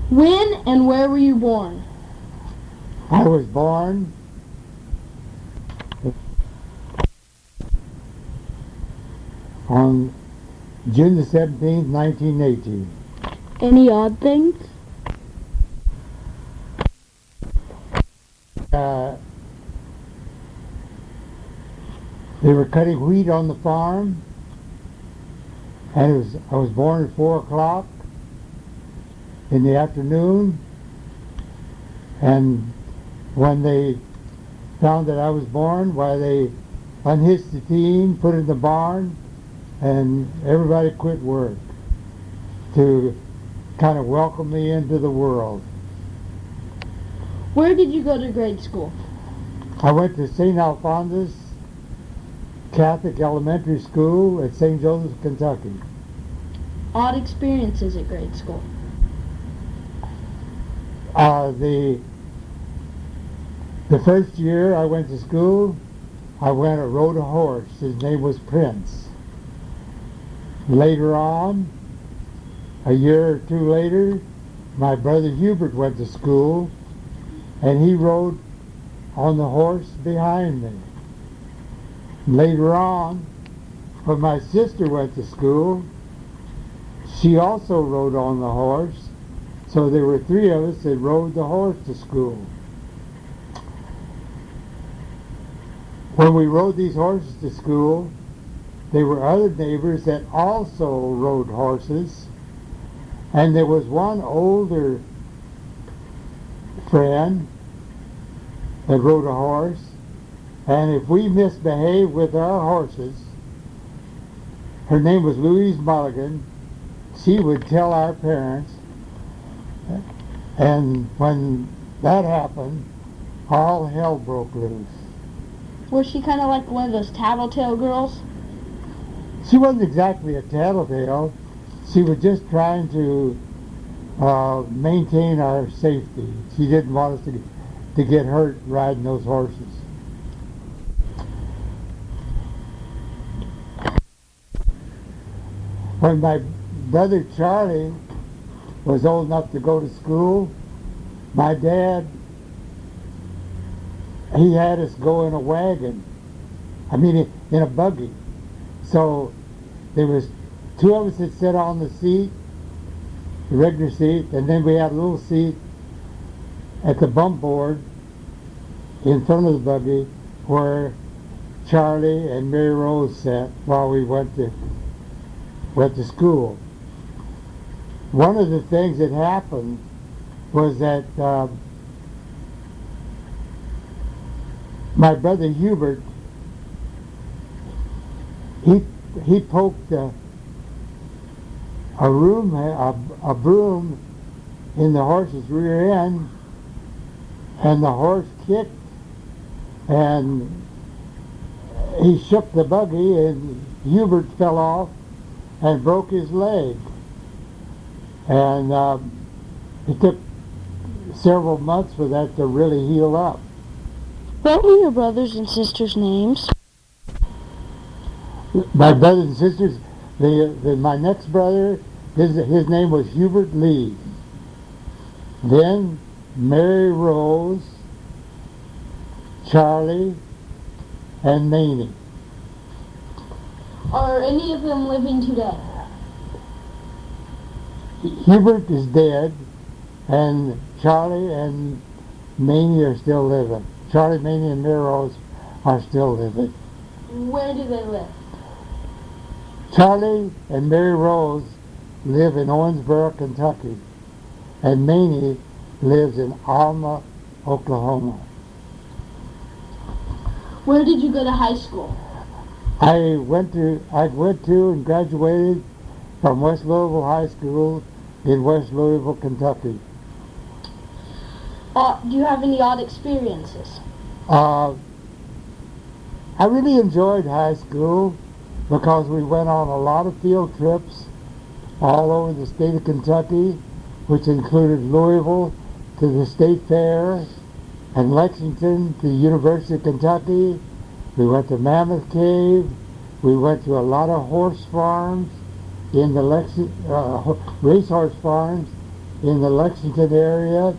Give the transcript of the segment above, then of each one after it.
When and where were you born? I was born on June the 17th, 1918. Any odd things? They were cutting wheat on the farm, and I was born at 4 o'clock in the afternoon, and when they found that I was born, why they unhitched the team, put it in the barn, and everybody quit work to kind of welcome me into the world. Where did you go to grade school? I went to St. Alphonsus Catholic Elementary School at St. Joseph, Kentucky. Odd experiences at grade school. The first year I went to school, I rode a horse. His name was Prince. Later on, a year or two later, my brother Hubert went to school, and he rode on the horse behind me. Later on, when my sister went to school, she also rode on the horse, so there were three of us that rode the horse to school. When we rode these horses to school, there were other neighbors that also rode horses, and there was one older friend that rode a horse, and if we misbehaved with our horses, her name was Louise Mulligan, she would tell our parents, and when that happened, all hell broke loose. Was she kind of like one of those tattletale girls? She wasn't exactly a tattletale. She was just trying to maintain our safety. She didn't want us to get hurt riding those horses. When my brother Charlie was old enough to go to school, my dad, he had us go in a wagon. In a buggy. So there was two of us that sat on the seat, the regular seat, and then we had a little seat at the bump board in front of the buggy where Charlie and Mary Rose sat while we went to school. One of the things that happened was that my brother Hubert, he poked a broom in the horse's rear end, and the horse kicked, and he shook the buggy, and Hubert fell off and broke his leg. And it took several months for that to really heal up. What were your brothers and sisters' names? My brothers and sisters, my next brother, his name was Hubert Lee. Then Mary Rose, Charlie, and Mamie. Are any of them living today? Hubert is dead, and Charlie and Mamie are still living. Charlie, Mamie, and Mary Rose are still living. Where do they live? Charlie and Mary Rose live in Owensboro, Kentucky, and Mamie lives in Alma, Oklahoma. Where did you go to high school? I went to and graduated from West Louisville High School in West Louisville, Kentucky. Do you have any odd experiences? I really enjoyed high school because we went on a lot of field trips all over the state of Kentucky, which included Louisville to the State Fair, and Lexington to the University of Kentucky. We went to Mammoth Cave. We went to a lot of horse farms in the racehorse farms in the Lexington area.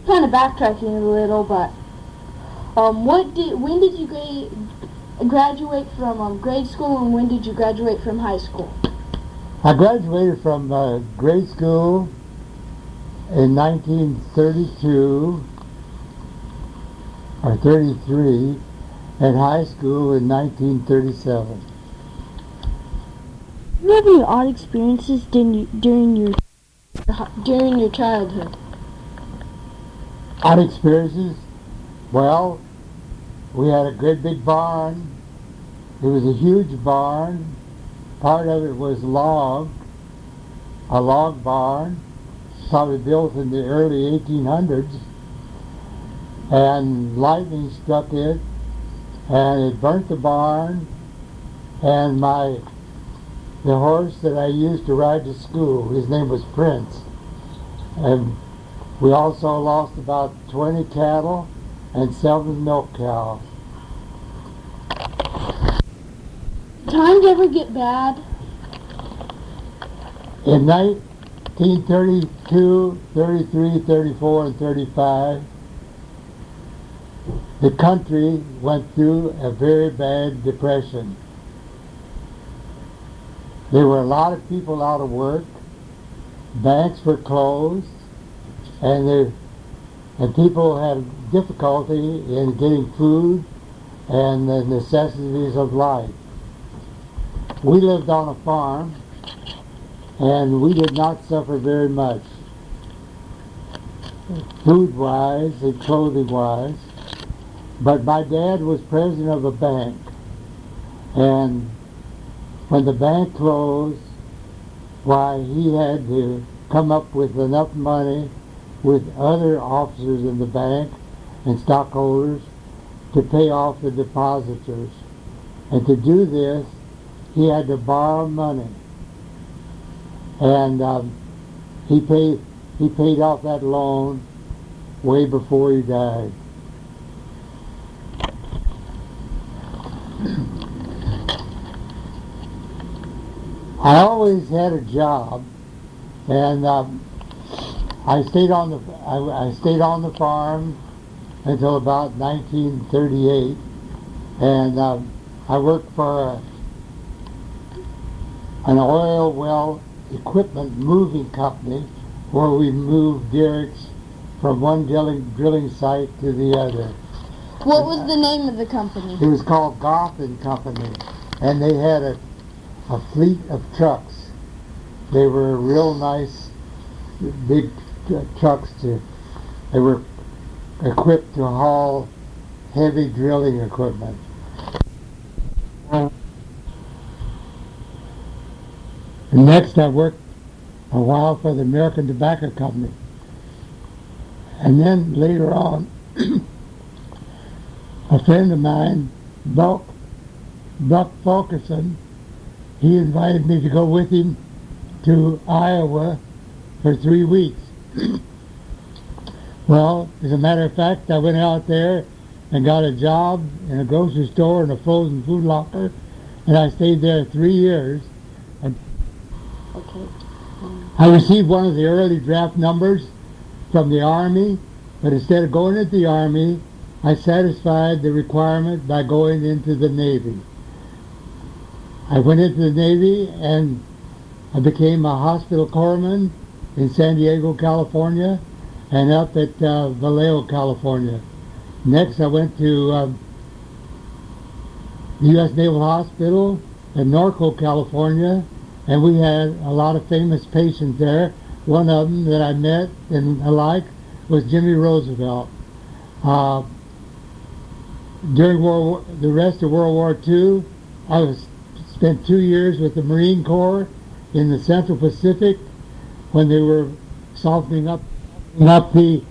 Kind of backtracking a little, but when did you graduate from grade school, and when did you graduate from high school? I graduated from grade school in 1932 or 33, and high school in 1937. Do you have any odd experiences during your childhood? Odd experiences? Well, we had a great big barn. It was a huge barn. Part of it was a log barn, probably built in the early 1800s. And lightning struck it, and it burnt the barn, and the horse that I used to ride to school, his name was Prince. And we also lost about 20 cattle and 7 milk cows. Times ever get bad? In 1932, 33, 34, and 35, the country went through a very bad depression. There were a lot of people out of work, banks were closed, and people had difficulty in getting food and the necessities of life. We lived on a farm, and we did not suffer very much, food-wise and clothing-wise. But my dad was president of a bank, and when the bank closed, why, he had to come up with enough money with other officers in the bank and stockholders to pay off the depositors. And to do this, he had to borrow money. And he paid off that loan way before he died. I always had a job, and I stayed on the farm until about 1938, and I worked for an oil well equipment moving company where we moved derricks from one drilling site to the other. What was the name of the company? It was called Goff and Company, and they had a fleet of trucks. They were real nice, big trucks. They were equipped to haul heavy drilling equipment. Next, I worked a while for the American Tobacco Company, and then later on, a friend of mine, Buck Fulkerson, he invited me to go with him to Iowa for 3 weeks. Well, as a matter of fact, I went out there and got a job in a grocery store and a frozen food locker, and I stayed there 3 years. And Okay. I received one of the early draft numbers from the Army, but instead of going into the Army, I satisfied the requirement by going into the Navy. I went into the Navy and I became a hospital corpsman in San Diego, California, and up at Vallejo, California. Next, I went to the U.S. Naval Hospital in Norco, California, and we had a lot of famous patients there. One of them that I met and I liked was Jimmy Roosevelt. During the rest of World War II, I spent 2 years with the Marine Corps in the Central Pacific when they were softening up the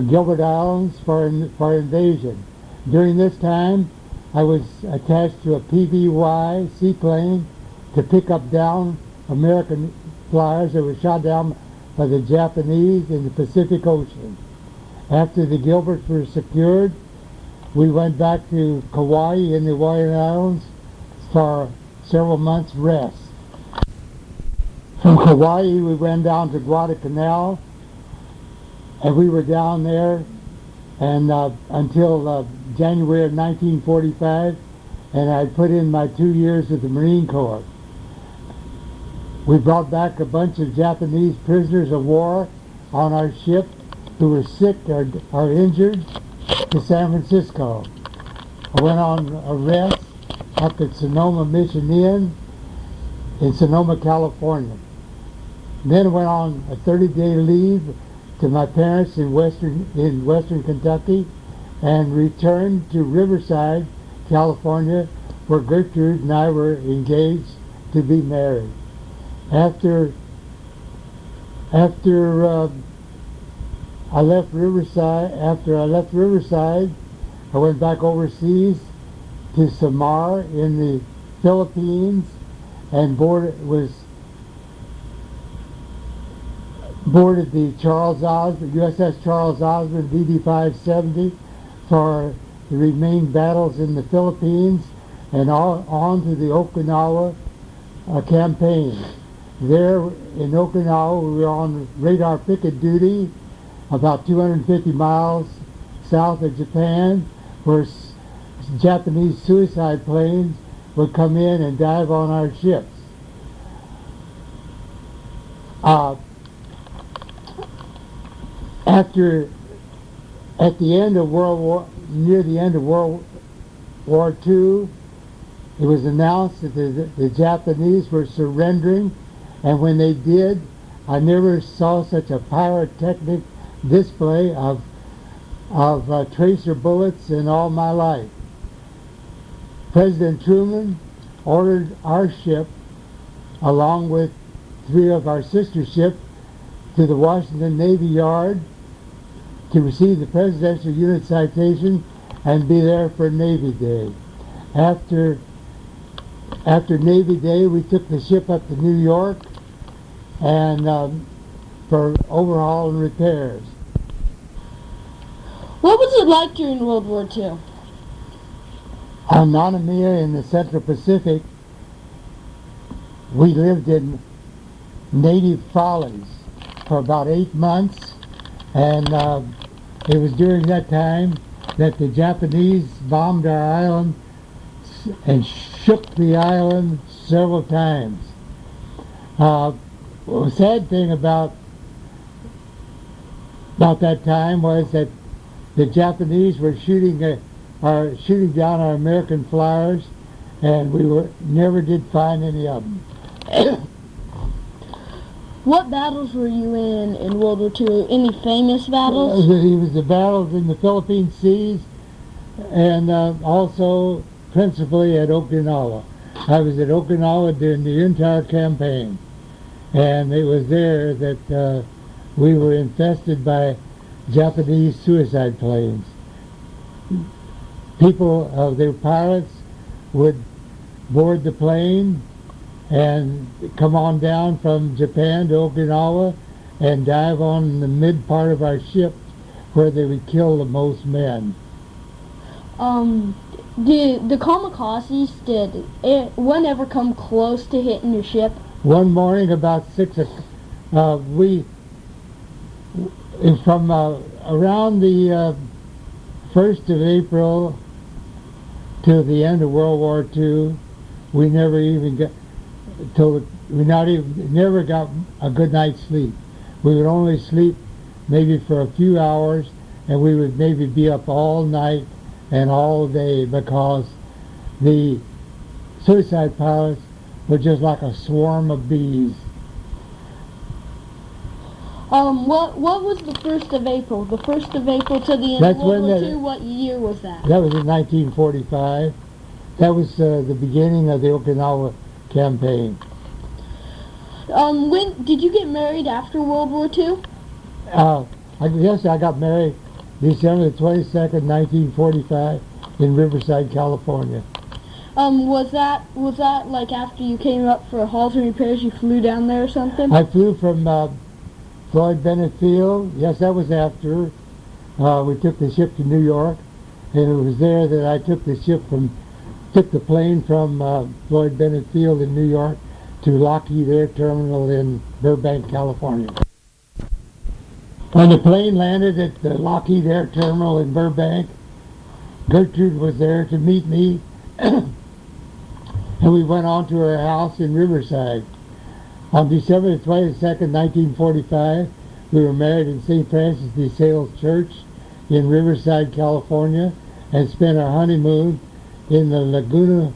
Gilbert Islands for invasion. During this time, I was attached to a PBY seaplane to pick up down American flyers that were shot down by the Japanese in the Pacific Ocean. After the Gilberts were secured, we went back to Kauai in the Hawaiian Islands, for several months rest. From Kauai, we went down to Guadalcanal, and we were down there and until January of 1945, and I put in my 2 years of the Marine Corps. We brought back a bunch of Japanese prisoners of war on our ship who were sick or injured to San Francisco. I went on a rest up at Sonoma Mission Inn in Sonoma, California. Then I went on a 30-day leave to my parents in western Kentucky and returned to Riverside, California, where Gertrude and I were engaged to be married. After I left Riverside, I went back overseas to Samar in the Philippines and boarded the USS Charles Osmond DD-570 for the remaining battles in the Philippines and on to the Okinawa campaign. There in Okinawa, we were on radar picket duty about 250 miles south of Japan, where Japanese suicide planes would come in and dive on our ships. Near the end of World War II, it was announced that the Japanese were surrendering, and when they did, I never saw such a pyrotechnic display of tracer bullets in all my life. President Truman ordered our ship, along with 3 of our sister ships, to the Washington Navy Yard to receive the Presidential Unit Citation and be there for Navy Day. After Navy Day, we took the ship up to New York and for overhaul and repairs. What was it like during World War II? On Nanumea in the Central Pacific, we lived in native follies for about 8 months, and it was during that time that the Japanese bombed our island and shook the island several times. The sad thing about that time was that the Japanese were shooting down our American flyers, and we never did find any of them. What battles were you in World War II? Any famous battles? It was the battles in the Philippine Seas, and also principally at Okinawa. I was at Okinawa during the entire campaign, and it was there that we were infested by Japanese suicide planes. Their pilots would board the plane and come on down from Japan to Okinawa and dive on the mid part of our ship where they would kill the most men. The kamikazes, did one ever come close to hitting your ship? One morning about 6 o'clock, from around the 1st of April to the end of World War II, we never got a good night's sleep. We would only sleep maybe for a few hours, and we would maybe be up all night and all day because the suicide pilots were just like a swarm of bees. What was the 1st of April? The 1st of April to the end of World War II, what year was that? That was in 1945. That was the beginning of the Okinawa campaign. When did you get married after World War II? I got married December the 22nd, 1945 in Riverside, California. Was that like after you came up for hauls and repairs, you flew down there or something? I flew from Floyd Bennett Field. Yes, that was after we took the ship to New York, and it was there that I took the ship from took the plane from Floyd Bennett Field in New York to Lockheed Air Terminal in Burbank, California. When the plane landed at the Lockheed Air Terminal in Burbank, Gertrude was there to meet me, and we went on to her house in Riverside. On December 22nd, 1945, we were married in St. Francis de Sales Church in Riverside, California, and spent our honeymoon in the Laguna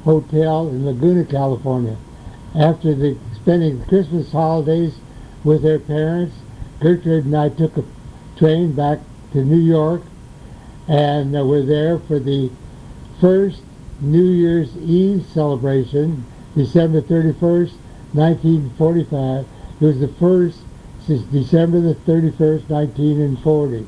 Hotel in Laguna, California. After spending the Christmas holidays with her parents, Gertrude and I took a train back to New York, and were there for the first New Year's Eve celebration, December 31st, 1945. It was the first since December the 31st, 1940.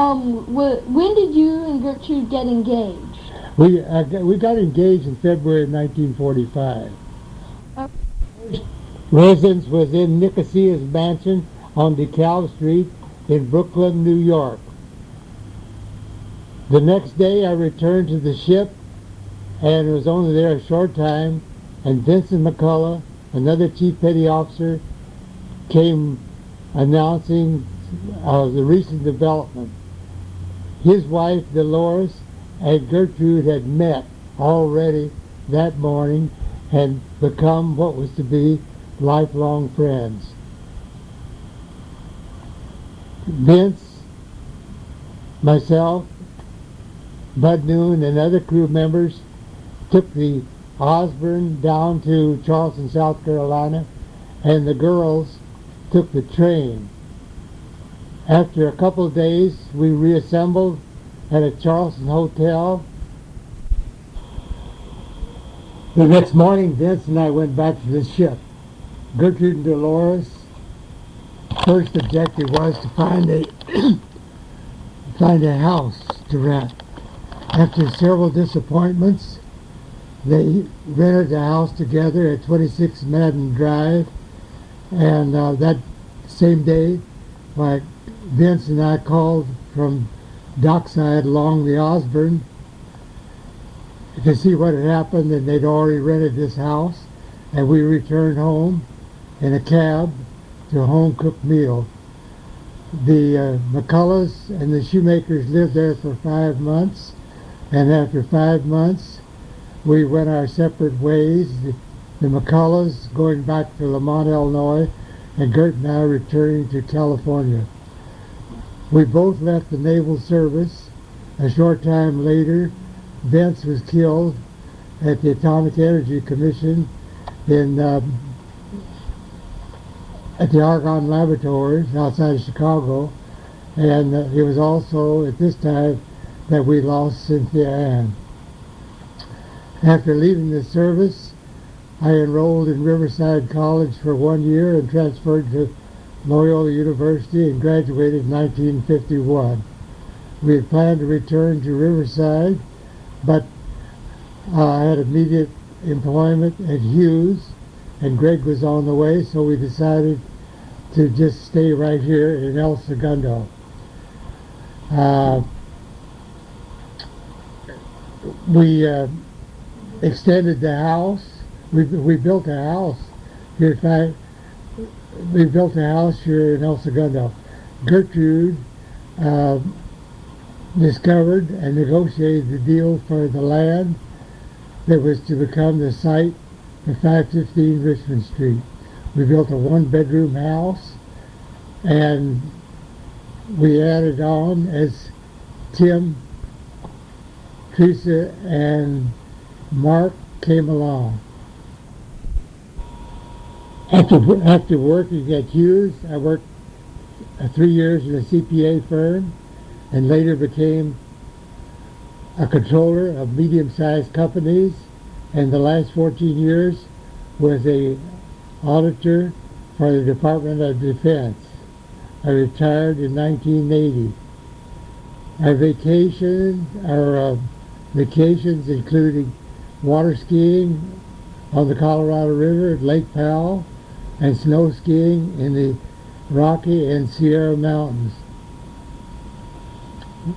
When did you and Gertrude get engaged? We got engaged in February of 1945. Residence was in Nicosia's mansion on DeKalb Street in Brooklyn, New York. The next day I returned to the ship and was only there a short time, and Vincent McCullough, another chief petty officer, came announcing the recent development. His wife, Dolores, and Gertrude had met already that morning and become what was to be lifelong friends. Vince, myself, Bud Noon, and other crew members took the Osborne down to Charleston, South Carolina, and the girls took the train. After a couple of days, we reassembled at a Charleston hotel. The next morning, Vince and I went back to the ship. Gertrude and Dolores' first objective was to find a house to rent. After several disappointments, they rented a house together at 26 Madden Drive, and that same day, Vince and I called from dockside along the Osborne to see what had happened, and they'd already rented this house, and we returned home in a cab to a home-cooked meal. The McCulloughs and the Shoemakers lived there for 5 months, and after 5 months we went our separate ways. The McCulloughs going back to Lamont, Illinois, and Gert and I returning to California. We both left the Naval Service. A short time later, Vince was killed at the Atomic Energy Commission at the Argonne Laboratories outside of Chicago, and it was also at this time that we lost Cynthia Ann. After leaving the service, I enrolled in Riverside College for 1 year and transferred to Loyola University and graduated in 1951. We had planned to return to Riverside, but I had immediate employment at Hughes, and Greg was on the way, so we decided to just stay right here in El Segundo. We extended the house. We built a house here. We built a house here in El Segundo. Gertrude discovered and negotiated the deal for the land that was to become the site for 515 Richmond Street. We built a one-bedroom house, and we added on as Tim, Teresa, and Mark came along. After working at Hughes, I worked 3 years in a CPA firm and later became a controller of medium-sized companies, and the last 14 years was a auditor for the Department of Defense. I retired in 1980. Our vacations including water skiing on the Colorado River at Lake Powell and snow skiing in the Rocky and Sierra Mountains.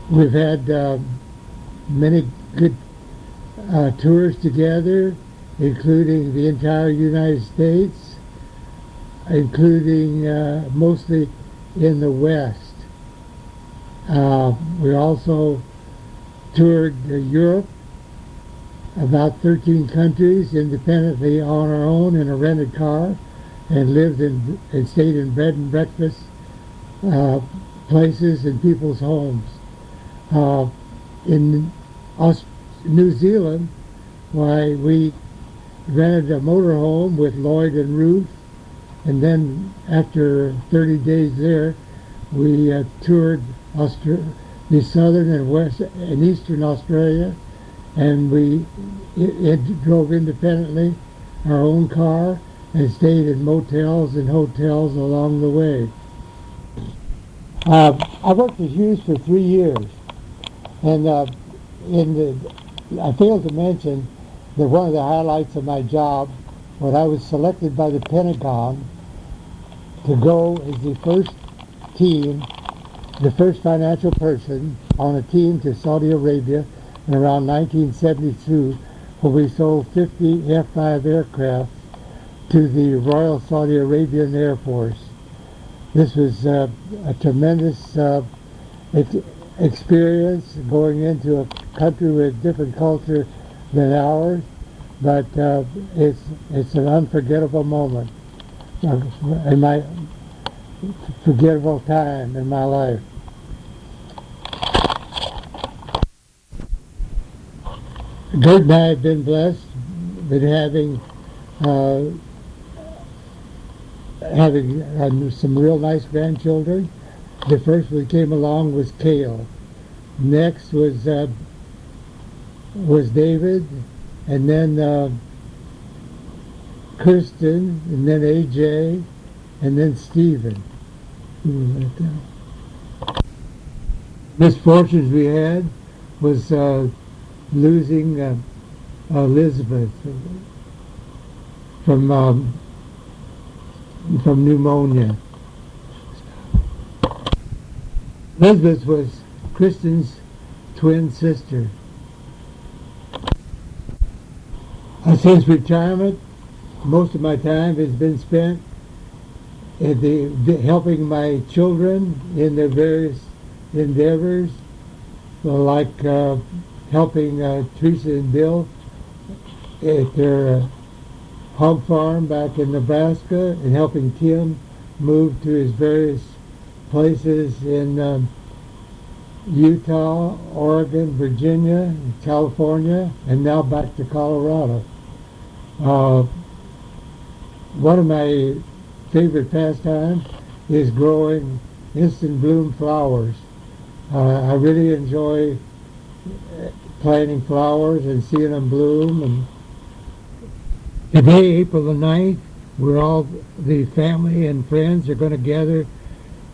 We've had many good tours together, including the entire United States, including mostly in the West. We also toured Europe, about 13 countries independently on our own in a rented car, and lived in and stayed in bed and breakfast places in people's homes. In New Zealand, why we rented a motorhome with Lloyd and Ruth, and then after 30 days there, we toured the southern and west and eastern Australia, and we drove independently our own car and stayed in motels and hotels along the way. I worked at Hughes for 3 years, and I failed to mention that one of the highlights of my job, when I was selected by the Pentagon to go as the first financial person on a team to Saudi Arabia in around 1972, where we sold 50 F-5 aircraft to the Royal Saudi Arabian Air Force. This was a tremendous experience going into a country with different culture than ours, but it's an unforgettable moment in my forgettable time in my life. Gert and I have been blessed with having some real nice grandchildren. The first one came along was Cale. Next was David, and then Kristen, and then AJ, and then Stephen. Misfortunes we had was losing Elizabeth from pneumonia. Elizabeth was Kristen's twin sister. Since retirement, most of my time has been spent helping my children in their various endeavors, like helping Teresa and Bill at their hog farm back in Nebraska, and helping Tim move to his various places in Utah, Oregon, Virginia, California, and now back to Colorado. One of my favorite pastimes is growing instant bloom flowers. I really enjoy planting flowers and seeing them bloom. And today, April the 9th, the family and friends are going to gather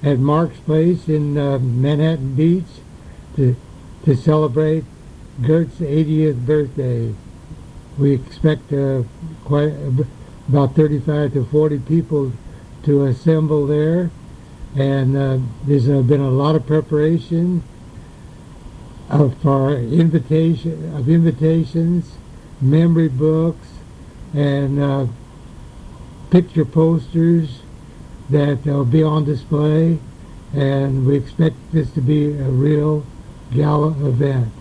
at Mark's place in Manhattan Beach to celebrate Gert's 80th birthday. We expect about 35 to 40 people to assemble there, and there's been a lot of preparation for invitations, memory books, and picture posters that will be on display, and we expect this to be a real gala event.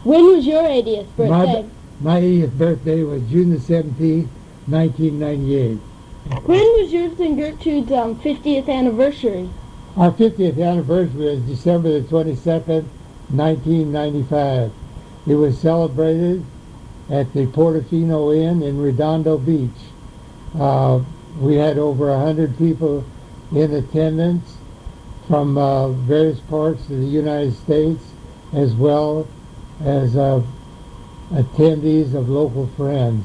When was your 80th birthday? My 80th birthday was June the 17th, 1998. When was yours and Gertrude's 50th anniversary? Our 50th anniversary was December the 22nd, 1995. It was celebrated at the Portofino Inn in Redondo Beach. We had over 100 people in attendance from various parts of the United States, as well as attendees of local friends.